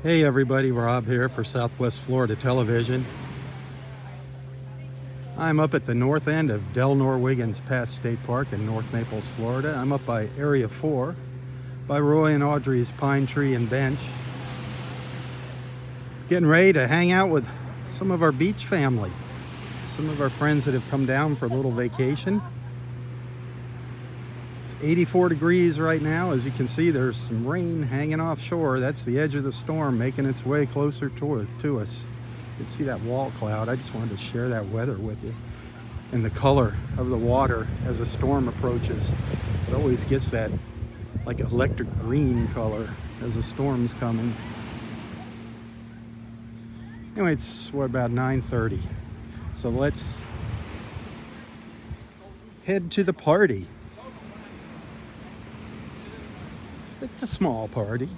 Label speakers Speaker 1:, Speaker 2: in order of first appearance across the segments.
Speaker 1: Hey everybody, Rob here for Southwest Florida Television. I'm up at the north end of Delnor-Wiggins Pass State Park in North Naples, Florida. I'm up by Area 4, by Roy and Audrey's Pine Tree and Bench. Getting ready to hang out with some of our beach family. Some of our friends that have come down for a little vacation. It's 84 degrees right now. As you can see, there's some rain hanging offshore. That's the edge of the storm making its way closer to us. You can see that wall cloud. I just wanted to share that weather with you. And the color of the water as a storm approaches. It always gets that like electric green color as a storm's coming. Anyway, it's what, about 9:30. So let's head to the party. It's a small party,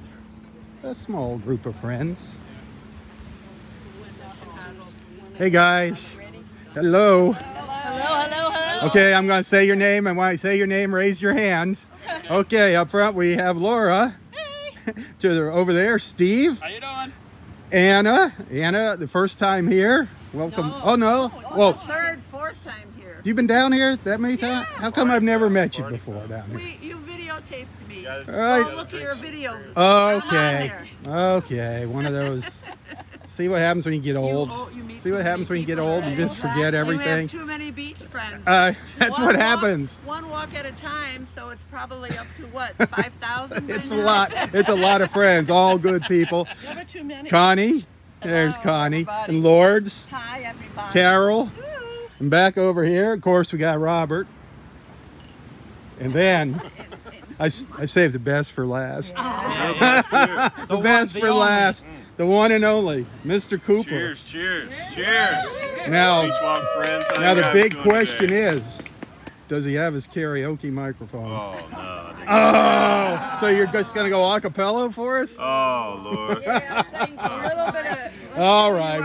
Speaker 1: a small group of friends. Hey guys, hello.
Speaker 2: Hello.
Speaker 1: Okay, I'm gonna say your name, and when I say your name, raise your hand. Okay, up front we have Laura. Hey. Over there, Steve.
Speaker 3: How you doing?
Speaker 1: Anna, the first time here. Welcome.
Speaker 2: No.
Speaker 1: Oh no.
Speaker 2: Well, third, fourth time here.
Speaker 1: You've been down here that many times?
Speaker 2: Yeah.
Speaker 1: How come I've never met you before down here?
Speaker 2: You videotaped me.
Speaker 1: All right.
Speaker 2: Oh, look at your video.
Speaker 1: Okay. Okay. One of those. See what happens when you get old. See what happens when you get old. You just forget everything.
Speaker 2: You have too many beach friends.
Speaker 1: That's what happens.
Speaker 2: One walk at a time, so it's probably up to what, 5,000?
Speaker 1: It's a lot. It's a lot of friends. All good people.
Speaker 2: Never too many.
Speaker 1: Connie. There's Connie.
Speaker 2: Everybody.
Speaker 1: And Lords.
Speaker 2: Hi, everybody.
Speaker 1: Carol. And back over here, of course, we got Robert. And then I saved the best for last. The best for last. The one and only, Mr. Cooper.
Speaker 3: Cheers.
Speaker 1: Now,
Speaker 3: Beach walk friends.
Speaker 1: now the big question is, does he have his karaoke microphone?
Speaker 3: Oh, no.
Speaker 1: Oh, so you're just going to go a cappella for us?
Speaker 3: Oh, Lord.
Speaker 2: Yeah, sing for a little bit of.
Speaker 1: All right,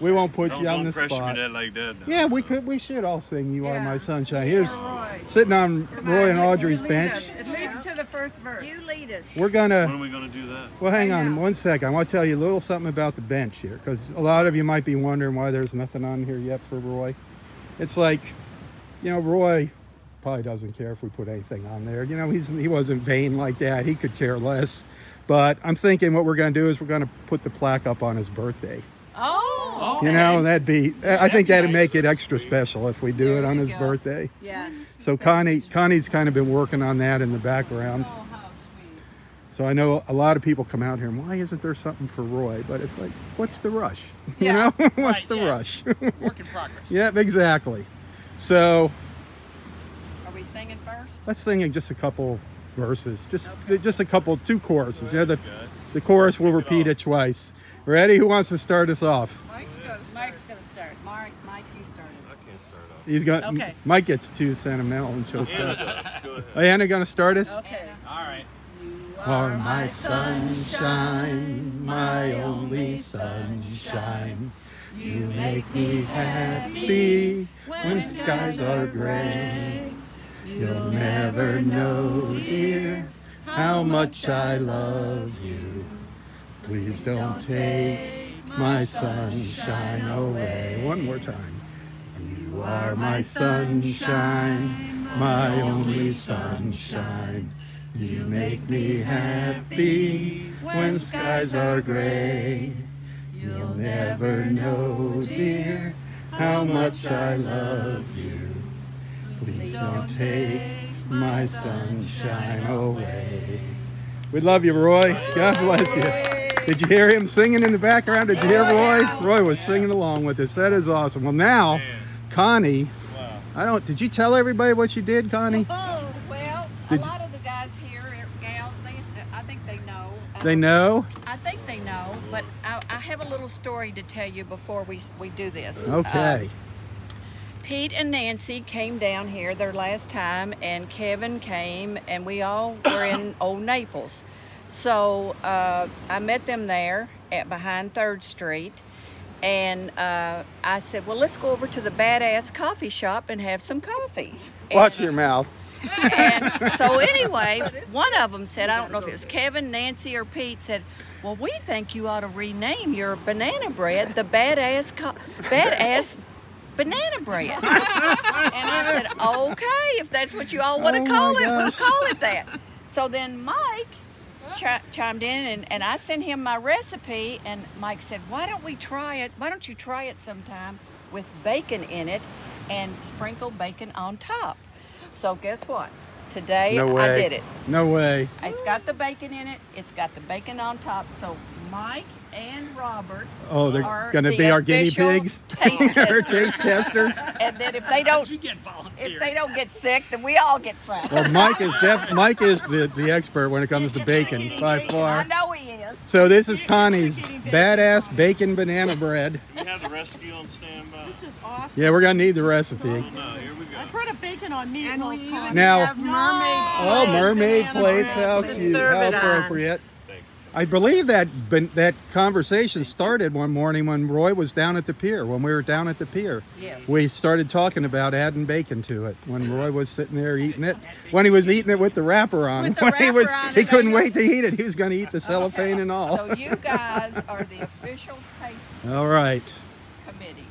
Speaker 1: we won't put you on the
Speaker 3: Don't pressure
Speaker 1: spot.
Speaker 3: me that like that.
Speaker 1: Yeah, we should all sing "You Are My Sunshine." Here's
Speaker 2: Roy.
Speaker 1: sitting on Roy and Audrey's bench.
Speaker 2: At least to the first verse. You lead us.
Speaker 1: We're
Speaker 3: When
Speaker 1: gonna.
Speaker 3: are we going to do that?
Speaker 1: Well, hang on one second. I want to tell you a little something about the bench here, because a lot of you might be wondering why there's nothing on here yet for Roy. It's like, you know, Roy probably doesn't care if we put anything on there. You know, he wasn't vain like that. He could care less. But I'm thinking what we're going to do is we're going to put the plaque up on his birthday.
Speaker 2: Oh.
Speaker 1: You know, I think that'd
Speaker 3: nice.
Speaker 1: make it extra special if we do it on his birthday.
Speaker 2: Yeah.
Speaker 1: So Connie's kind of been working on that in the background.
Speaker 2: Oh, how sweet.
Speaker 1: So I know a lot of people come out here and why isn't there something for Roy? But it's like, what's the rush?
Speaker 2: Yeah.
Speaker 1: You know, what's the
Speaker 3: Right, yeah.
Speaker 1: rush?
Speaker 3: Work in progress.
Speaker 1: Yep, exactly. So
Speaker 2: Are we singing first?
Speaker 1: let's sing just a couple verses, just a couple, 2 choruses. Yeah, the
Speaker 3: Okay.
Speaker 1: chorus we'll repeat it twice. Ready? Who wants to start us off?
Speaker 2: Mike's going to start. Mike, you started.
Speaker 3: I can't start off.
Speaker 1: He's got.
Speaker 2: Okay.
Speaker 1: Mike gets too sentimental and choked
Speaker 3: Anna
Speaker 1: up.
Speaker 3: does. Go ahead.
Speaker 1: Anna gonna start us?
Speaker 2: Okay.
Speaker 3: All right.
Speaker 2: You
Speaker 1: Are my sunshine, my only sunshine. You make me happy when skies are gray. You'll never know, dear, how much I love you. Please don't take my sunshine away. One more time. You are my sunshine, my only sunshine. You make me happy when skies are gray. You'll never know, dear, how much I love you. Please don't take my sunshine away. We love you, Roy. God bless you. Did you hear him singing in the background? Did you hear Roy? Roy was singing along with us. That is awesome. Well, now, Connie,
Speaker 3: Wow.
Speaker 1: did you tell everybody what you did, Connie?
Speaker 2: Oh, well,
Speaker 1: Did
Speaker 2: a
Speaker 1: you-
Speaker 2: lot of the guys here, gals, I think they know.
Speaker 1: They know?
Speaker 2: I think they know, but I have a little story to tell you before we do this.
Speaker 1: Okay.
Speaker 2: Pete and Nancy came down here their last time, and Kevin came, and we all were in Old Naples. So I met them there behind 3rd Street, and I said, well, let's go over to the Badass Coffee Shop and have some coffee.
Speaker 1: Watch your mouth.
Speaker 2: And so anyway, one of them said, I don't know if it was Kevin, Nancy, or Pete, said, well, we think you ought to rename your banana bread the Badass Banana Bread. And I said, okay, if that's what you all want to call it, we'll call it that. So then Mike chimed in, and I sent him my recipe, and Mike said, why don't you try it sometime with bacon in it and sprinkle bacon on top. So guess what? Today I did it.
Speaker 1: No way.
Speaker 2: It's got the bacon in it. It's got the bacon on top. So Mike and Robert
Speaker 1: they're going to be our guinea pigs?
Speaker 2: Taste testers.
Speaker 1: Taste testers.
Speaker 2: And then if they don't get sick, then we all get sick.
Speaker 1: Well, Mike is the expert when it comes to bacon by far.
Speaker 2: I know he is.
Speaker 1: So this is Connie's Badass Bacon Banana Bread.
Speaker 3: You have the recipe on standby.
Speaker 4: This is awesome.
Speaker 1: Yeah, we're going to need the recipe.
Speaker 3: Oh, no, here we go.
Speaker 4: I put a bacon on meat. And we even
Speaker 1: now,
Speaker 4: have
Speaker 1: mermaid plates. How cute. How appropriate. I believe that conversation started one morning when Roy was down at the pier, when we were down at the pier.
Speaker 2: Yes.
Speaker 1: We started talking about adding bacon to it when Roy was sitting there eating it. When he was eating it with the wrapper on. He couldn't wait to eat it. He was going to eat the cellophane and all.
Speaker 2: So you guys are the official taste
Speaker 1: All right.
Speaker 2: committee.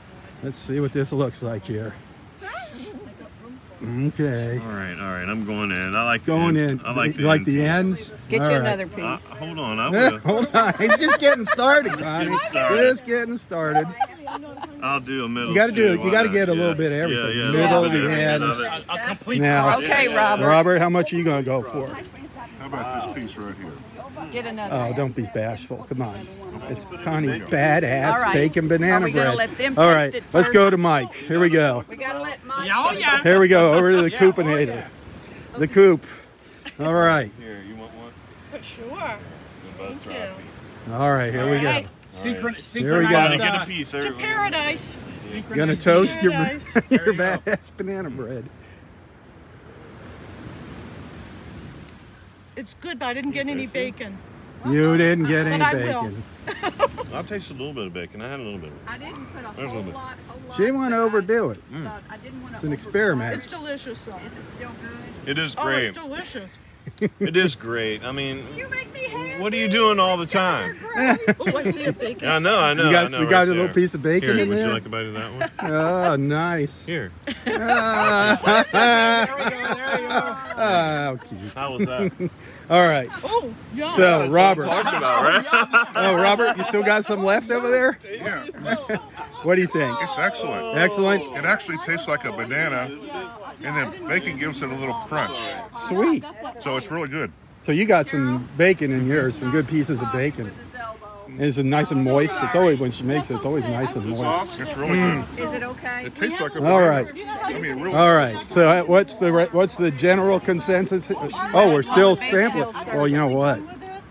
Speaker 1: Let's see what this looks like here. Okay.
Speaker 3: All right. I'm going in. I like
Speaker 1: going in.
Speaker 3: I like
Speaker 1: the ends.
Speaker 2: Get
Speaker 1: all
Speaker 2: you
Speaker 1: right.
Speaker 2: another piece.
Speaker 3: Hold on. I will.
Speaker 1: Hold on. He's just getting started, Connie. Just getting started.
Speaker 3: I'll do a middle.
Speaker 1: You got to get a little bit of everything.
Speaker 3: Yeah.
Speaker 1: Middle, the ends.
Speaker 3: A complete
Speaker 1: now,
Speaker 2: okay, Robert.
Speaker 1: Robert, how much are you going to go for?
Speaker 5: How about this piece right here?
Speaker 2: Get another.
Speaker 1: Oh, don't be bashful. Come on. It's Connie's Badass Bacon Banana
Speaker 2: Are we
Speaker 1: bread.
Speaker 2: gonna let them
Speaker 1: all
Speaker 2: taste
Speaker 1: right,
Speaker 2: it
Speaker 1: let's
Speaker 2: first?
Speaker 1: go to Mike. Here we go.
Speaker 2: We gotta let Mike.
Speaker 1: Here we go. Over to the Coopinator. The Coop. All right.
Speaker 3: Here, you want one?
Speaker 4: Sure.
Speaker 1: All right, here we go.
Speaker 3: Here we go. Get a piece.
Speaker 4: To paradise.
Speaker 1: Gonna toast your Badass banana bread.
Speaker 4: It's good, but I didn't get any bacon.
Speaker 1: You didn't get any
Speaker 4: But I will.
Speaker 1: bacon.
Speaker 3: I'll taste a little bit of bacon. I had a little bit.
Speaker 2: I didn't put a
Speaker 3: There's a
Speaker 2: whole
Speaker 3: little
Speaker 2: lot.
Speaker 1: She didn't want to overdo it.
Speaker 2: I didn't want to.
Speaker 1: It's an experiment.
Speaker 4: It's delicious, though.
Speaker 2: Is it still good?
Speaker 3: It is
Speaker 4: Oh,
Speaker 3: great.
Speaker 4: it's delicious.
Speaker 3: It is great. I mean,
Speaker 2: You make me happy.
Speaker 3: what are you doing all the time?
Speaker 4: Oh, I see a bacon.
Speaker 3: I know.
Speaker 1: You got
Speaker 3: right
Speaker 1: a little
Speaker 3: there.
Speaker 1: piece of bacon
Speaker 3: Here,
Speaker 1: in
Speaker 3: would
Speaker 1: there?
Speaker 3: you like a bite of that one?
Speaker 1: Oh, nice.
Speaker 3: Here.
Speaker 4: There we go.
Speaker 1: Oh, cute.
Speaker 3: How was that?
Speaker 1: All right.
Speaker 4: Oh, yeah.
Speaker 1: So, Robert.
Speaker 3: Talking about, right?
Speaker 1: Oh, Robert, you still got some left over there?
Speaker 5: Yeah,
Speaker 1: What do you think?
Speaker 5: it's excellent.
Speaker 1: Excellent.
Speaker 5: It actually tastes like a banana, and then bacon gives it a little crunch.
Speaker 1: Sweet.
Speaker 5: So it's really good.
Speaker 1: So you got some bacon in yours, some good pieces of bacon. It's nice and moist. It's always, when she makes it, it's always nice and moist.
Speaker 5: Soft, it's really good.
Speaker 2: Is it okay?
Speaker 5: It tastes like a banana.
Speaker 1: All right.
Speaker 5: I mean, really.
Speaker 1: All right. So what's the general consensus? Oh, we're still sampling. Well, you know what?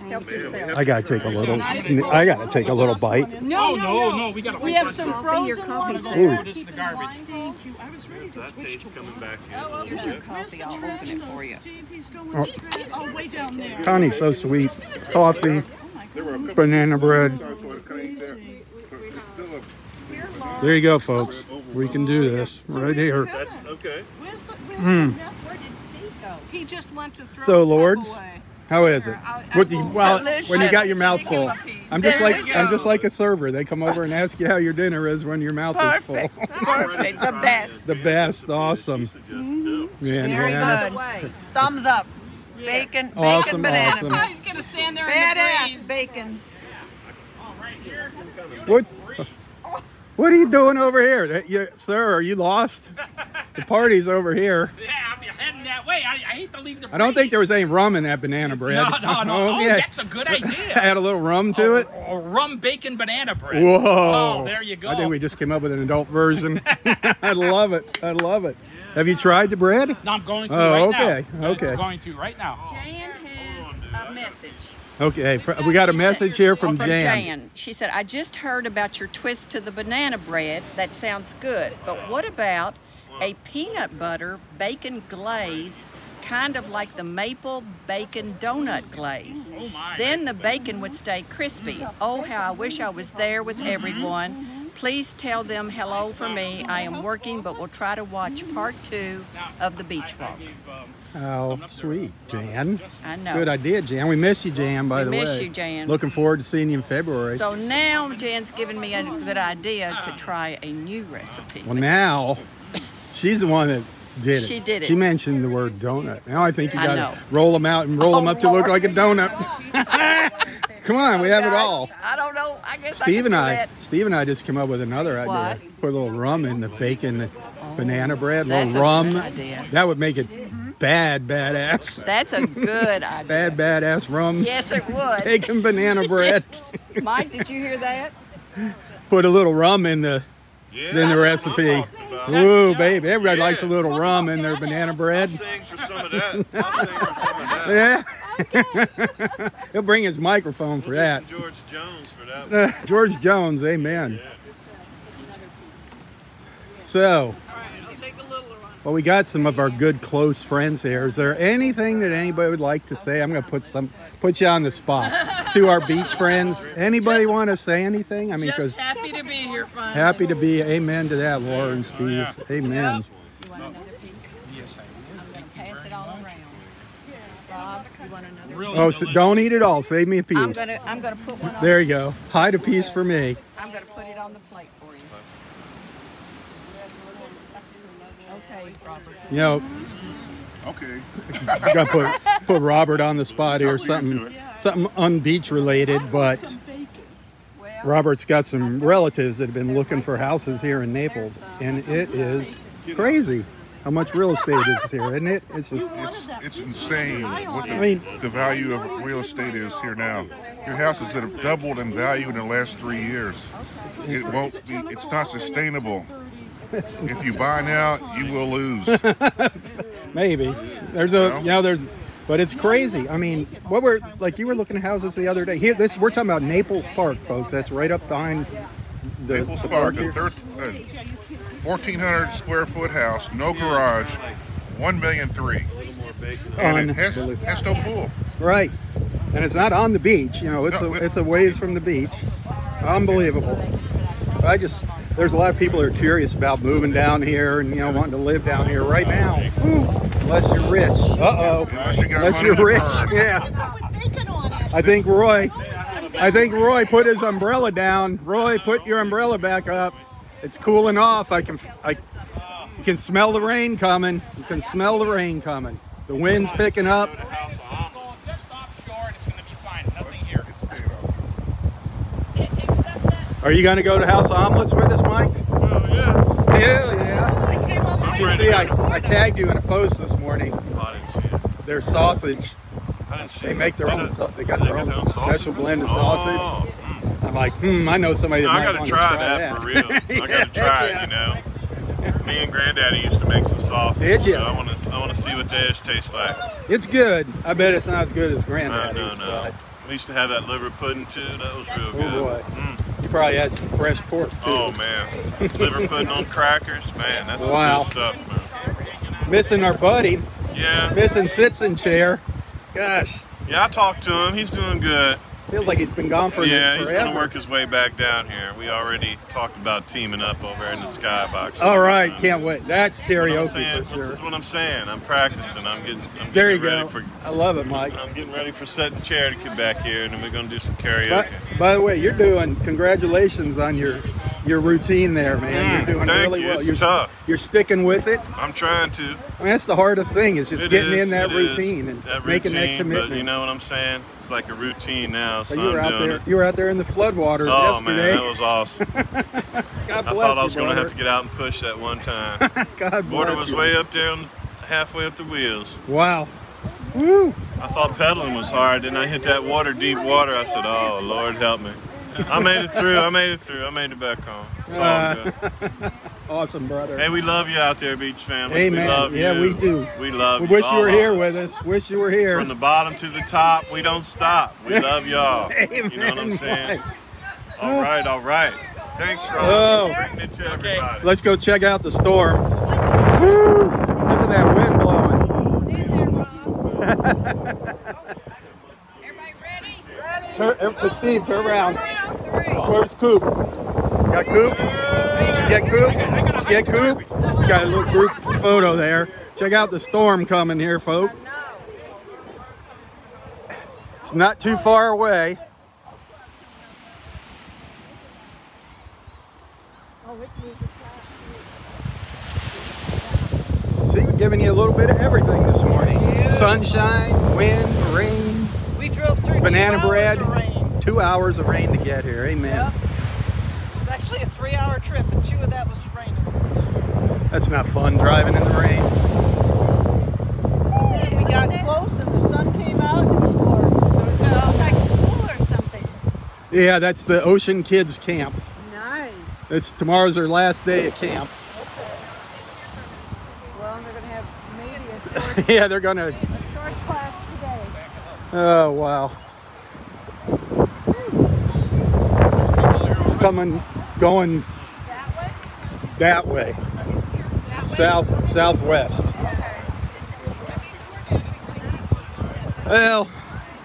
Speaker 2: Help yourself.
Speaker 1: I gotta take a little bite.
Speaker 6: No, we got
Speaker 4: We have some
Speaker 2: Your
Speaker 4: frozen
Speaker 2: coffee's
Speaker 4: ones.
Speaker 2: there.
Speaker 6: This is the garbage.
Speaker 4: Thank you. I was ready to
Speaker 3: That
Speaker 4: switch
Speaker 3: taste
Speaker 4: to
Speaker 3: coming back in.
Speaker 2: Here's your coffee. I'll open it for you.
Speaker 4: Steve, he's going to trash. Oh, way down there.
Speaker 1: Connie's so sweet. Coffee,
Speaker 5: There were a couple
Speaker 1: banana bread.
Speaker 5: so it's kind of eat that. But it's still a
Speaker 1: There you go, folks. We can do this right here.
Speaker 3: That, okay.
Speaker 4: Where's the mess?
Speaker 2: Where did Steve go?
Speaker 4: He just went to throw
Speaker 1: So,
Speaker 4: the cup
Speaker 1: Lords,
Speaker 4: away.
Speaker 1: how is it? Well, when you got your mouth full. I'm just like a server. They come over and ask you how your dinner is when your mouth is full.
Speaker 7: Perfect. The best.
Speaker 1: The best. Awesome.
Speaker 7: Very
Speaker 1: Man.
Speaker 7: good. Thumbs up. Bacon,
Speaker 1: Awesome,
Speaker 7: bacon banana.
Speaker 1: awesome.
Speaker 4: He's going to stand there in the breeze.
Speaker 7: Badass bacon.
Speaker 1: What are you doing over here? Sir, are you lost? The party's over here.
Speaker 6: Yeah, I'm heading that way. I hate to leave the
Speaker 1: I don't think there was any rum in that banana bread.
Speaker 6: No. Oh,
Speaker 1: yeah.
Speaker 6: that's a good idea.
Speaker 1: Add a little rum to it.
Speaker 6: Rum bacon banana bread.
Speaker 1: Whoa.
Speaker 6: Oh, there you go.
Speaker 1: I think we just came up with an adult version. I love it. I love it. Have you tried the bread?
Speaker 6: No, I'm going to
Speaker 1: Oh,
Speaker 6: right
Speaker 1: okay,
Speaker 6: now.
Speaker 1: okay.
Speaker 6: I'm going to right now.
Speaker 2: Jan has a message.
Speaker 1: Okay, we got a
Speaker 2: She
Speaker 1: message
Speaker 2: said-
Speaker 1: here from Jan.
Speaker 2: Jan. She said, I just heard about your twist to the banana bread. That sounds good. But what about a peanut butter bacon glaze, kind of like the maple bacon donut glaze?
Speaker 6: Oh my.
Speaker 2: Then the bacon would stay crispy. Oh, how I wish I was there with everyone. Please tell them hello for me. I am working, but we'll try to watch part 2 of the beach walk.
Speaker 1: How sweet, Jan.
Speaker 2: I know.
Speaker 1: Good idea, Jan. We miss you, Jan, by the way.
Speaker 2: We miss you, Jan.
Speaker 1: Looking forward to seeing you in February.
Speaker 2: So now Jan's given me a good idea to try a new recipe.
Speaker 1: Well, now, she's the one that did it.
Speaker 2: She did it.
Speaker 1: She mentioned the word donut. Now I think you
Speaker 2: I
Speaker 1: got
Speaker 2: know.
Speaker 1: to roll them out and roll them up to look like a donut. Come on, we have it all.
Speaker 2: I don't know. I guess
Speaker 1: Steve and
Speaker 2: I can do
Speaker 1: Steve and I just came up with another idea.
Speaker 2: What?
Speaker 1: Put a little rum in the bacon banana bread, a
Speaker 2: That's
Speaker 1: little
Speaker 2: a
Speaker 1: rum.
Speaker 2: good idea.
Speaker 1: That would make it badass.
Speaker 2: That's a good idea.
Speaker 1: Badass rum.
Speaker 2: Yes, it would.
Speaker 1: Bacon banana bread.
Speaker 2: Mike, did you hear that?
Speaker 1: Put a little rum in the recipe. Ooh, baby, everybody
Speaker 3: Yeah.
Speaker 1: likes a little rum in their banana bread.
Speaker 3: I'll sing for some of that. I'll sing for some of that.
Speaker 1: Yeah. He'll bring his microphone for that.
Speaker 3: George Jones for that one.
Speaker 1: George Jones, amen. So, well, we got some of our good close friends here. Is there anything that anybody would like to say? I'm going to put you on the spot. To our beach friends, anybody want to say anything? I mean, because
Speaker 4: Happy to be here, fun.
Speaker 1: happy to be. Amen to that, Laura and Steve.
Speaker 6: yeah.
Speaker 1: Amen.
Speaker 2: You want another piece?
Speaker 6: Yes, I
Speaker 2: I'm going to pass it all around. Rob, you want another
Speaker 6: Really
Speaker 1: Oh, so
Speaker 6: delicious.
Speaker 1: don't eat it all. Save me a piece.
Speaker 2: I'm gonna put one on.
Speaker 1: There you go. Hide a piece for me.
Speaker 2: I'm gonna put it on the plate for you. Okay, Robert.
Speaker 1: You know,
Speaker 5: Okay.
Speaker 1: I got to put Robert on the spot here. Something unbeach related, but
Speaker 2: Well,
Speaker 1: Robert's got some relatives that have been looking for houses here in Naples, and it is crazy how much real estate is here, isn't it? It's just
Speaker 5: It's insane what
Speaker 1: I mean-
Speaker 5: the value of real estate is here now. Your houses that have doubled in value in the last 3 years. It won't be. It's not sustainable. If you buy now, you will lose.
Speaker 1: maybe but it's crazy. I mean, you were looking at houses the other day. Here, we're talking about Naples Park, folks. That's right up behind the
Speaker 5: Naples Park,
Speaker 1: here.
Speaker 5: a 1,400 square foot house, no garage, $1,300,000, and it has no pool.
Speaker 1: Right, and it's not on the beach. You know, it's a ways from the beach. Unbelievable. There's a lot of people who are curious about moving down here and wanting to live down here right now. Unless you're rich.
Speaker 5: Unless you got
Speaker 1: Unless
Speaker 5: money
Speaker 1: you're
Speaker 5: in the
Speaker 1: rich.
Speaker 5: car.
Speaker 1: Yeah.
Speaker 4: With bacon on it.
Speaker 1: I think Roy put his umbrella down. Roy, put your umbrella back up. It's cooling off. You can smell the rain coming. You can smell the rain coming. The wind's picking up.
Speaker 6: Just offshore, and it's going to be fine. Nothing here.
Speaker 1: Are you going to go to House Omelets with us, Mike?
Speaker 3: Oh, yeah.
Speaker 1: Hell yeah. Did you see, I tagged you in a post this morning.
Speaker 3: I didn't see it.
Speaker 1: Their sausage.
Speaker 3: I didn't see
Speaker 1: They
Speaker 3: it.
Speaker 1: make their own. They got their own
Speaker 3: sausage?
Speaker 1: special blend of sausage.
Speaker 3: Oh,
Speaker 1: I'm like, I know somebody that
Speaker 3: I
Speaker 1: might
Speaker 3: gotta
Speaker 1: want
Speaker 3: try
Speaker 1: to
Speaker 3: that for real. I
Speaker 1: Yeah,
Speaker 3: gotta try
Speaker 1: yeah.
Speaker 3: it, you know. Me and Granddaddy used to make some sausage.
Speaker 1: Did you?
Speaker 3: So I want to see what theirs tastes like.
Speaker 1: It's good. I bet it's not as good as
Speaker 3: No.
Speaker 1: Granddaddy's. but-
Speaker 3: We used to have that liver pudding too. That was real
Speaker 1: Oh
Speaker 3: good.
Speaker 1: boy. You probably had some fresh pork too.
Speaker 3: Oh man, liver pudding on crackers, man. That's some
Speaker 1: Wow.
Speaker 3: good stuff, man.
Speaker 1: Missing our buddy.
Speaker 3: Yeah,
Speaker 1: Missing sits in chair. Gosh,
Speaker 3: yeah. I talked to him. He's doing good.
Speaker 1: feels like he's been gone for
Speaker 3: Yeah, he's
Speaker 1: forever.
Speaker 3: gonna work his way back down here. We already talked about teaming up over in the skybox.
Speaker 1: All right, can't wait. That's
Speaker 3: What I'm
Speaker 1: karaoke
Speaker 3: saying,
Speaker 1: for sure.
Speaker 3: This is what I'm saying. I'm practicing. I'm getting
Speaker 1: There you
Speaker 3: ready
Speaker 1: go.
Speaker 3: for.
Speaker 1: I love it, Mike.
Speaker 3: I'm getting ready for setting chair to get back here, and then we're gonna do some karaoke.
Speaker 1: By the way, you're doing. Congratulations on your routine there, man. You're doing
Speaker 3: thank
Speaker 1: really
Speaker 3: you.
Speaker 1: well.
Speaker 3: It's tough.
Speaker 1: You're sticking with it.
Speaker 3: I'm trying to.
Speaker 1: I mean, that's the hardest thing is just
Speaker 3: It
Speaker 1: getting
Speaker 3: is,
Speaker 1: in that
Speaker 3: it is.
Speaker 1: routine and
Speaker 3: That
Speaker 1: making that
Speaker 3: routine,
Speaker 1: commitment.
Speaker 3: But you know what I'm saying? It's like a routine now, so
Speaker 1: But you were
Speaker 3: I'm
Speaker 1: out
Speaker 3: doing
Speaker 1: there.
Speaker 3: it.
Speaker 1: You were out there in the floodwaters
Speaker 3: Oh man,
Speaker 1: yesterday.
Speaker 3: that was awesome.
Speaker 1: God
Speaker 3: I
Speaker 1: bless
Speaker 3: thought I was
Speaker 1: you,
Speaker 3: going to
Speaker 1: brother.
Speaker 3: have to get out and push that one time.
Speaker 1: God
Speaker 3: Water
Speaker 1: bless
Speaker 3: was
Speaker 1: you.
Speaker 3: way up there, halfway up the wheels.
Speaker 1: Wow. Woo.
Speaker 3: I thought pedaling was hard. Then I hit that water, deep water. I said, "Oh Lord, help me." I made it through. I made it back home. It's all good.
Speaker 1: Awesome, brother.
Speaker 3: Hey, we love you out there, beach family.
Speaker 1: Hey,
Speaker 3: we
Speaker 1: man.
Speaker 3: love
Speaker 1: Yeah,
Speaker 3: you.
Speaker 1: we do.
Speaker 3: We love
Speaker 1: We
Speaker 3: you.
Speaker 1: wish you
Speaker 3: all
Speaker 1: were
Speaker 3: of
Speaker 1: here
Speaker 3: us.
Speaker 1: with us. Wish you were here.
Speaker 3: From the bottom to the top, we don't stop. We love y'all.
Speaker 1: Amen,
Speaker 3: You know what I'm saying?
Speaker 1: Mike.
Speaker 3: All right, all right. Thanks, Rob.
Speaker 1: Oh.
Speaker 3: Bringing it to everybody.
Speaker 1: Let's go check out the storm. Woo! Listen to that wind blowing.
Speaker 2: Everybody ready?
Speaker 1: Steve, turn around.
Speaker 2: Round three.
Speaker 1: Where's Coop? Got Coop? Did you get Coop? Did you get Coop? Got a little group photo there. Check out the storm coming here, folks. It's not too far away. See, we're giving you a little bit of everything this morning. Sunshine, wind, rain.
Speaker 4: We drove through
Speaker 1: Banana
Speaker 4: 2 hours
Speaker 1: bread.
Speaker 4: of rain.
Speaker 1: 2 hours of rain to get here. Amen.
Speaker 4: Yep. It was actually a 3-hour trip, and 2 of that was raining.
Speaker 1: That's not fun driving in the rain.
Speaker 4: And we got close, and the sun came out, and it was glorious. So it's
Speaker 7: like school or something.
Speaker 1: Yeah, that's the Ocean Kids Camp.
Speaker 7: Nice.
Speaker 1: Tomorrow's their last day at camp.
Speaker 4: well, they're going to have maybe a short,
Speaker 1: Yeah, they're gonna.
Speaker 4: short class today.
Speaker 1: Oh wow. It's going that way. Southwest. Well,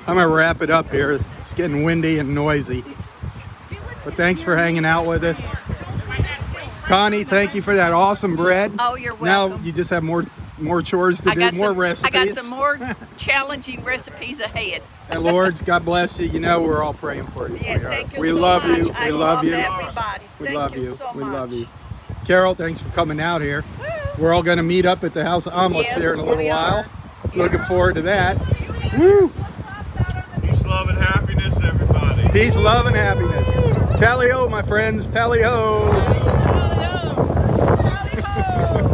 Speaker 1: I'm gonna wrap it up here. It's getting windy and noisy. But thanks for hanging out with us. Connie, thank you for that awesome bread.
Speaker 2: Oh, you're
Speaker 1: Now
Speaker 2: welcome.
Speaker 1: you just have more chores to do, more recipes.
Speaker 2: I got some more challenging recipes ahead.
Speaker 1: And Lord, God bless you. You know we're all praying for you.
Speaker 7: Yeah,
Speaker 1: sweetheart.
Speaker 7: thank you
Speaker 1: We
Speaker 7: so
Speaker 1: love
Speaker 7: much.
Speaker 1: you.
Speaker 7: I
Speaker 1: We love you.
Speaker 7: everybody.
Speaker 1: We
Speaker 7: Thank
Speaker 1: love
Speaker 7: you
Speaker 1: you.
Speaker 7: so
Speaker 1: We
Speaker 7: much.
Speaker 1: love you. Carol, thanks for coming out here. We're all going to meet up at the House of Omelets
Speaker 2: Yes,
Speaker 1: here in a little
Speaker 2: we
Speaker 1: while.
Speaker 2: are.
Speaker 1: Looking forward to that. Woo!
Speaker 3: Peace, love, and happiness, everybody.
Speaker 1: Peace, love, and happiness. Tally-ho, my friends. Tally-ho.
Speaker 7: Tally-ho.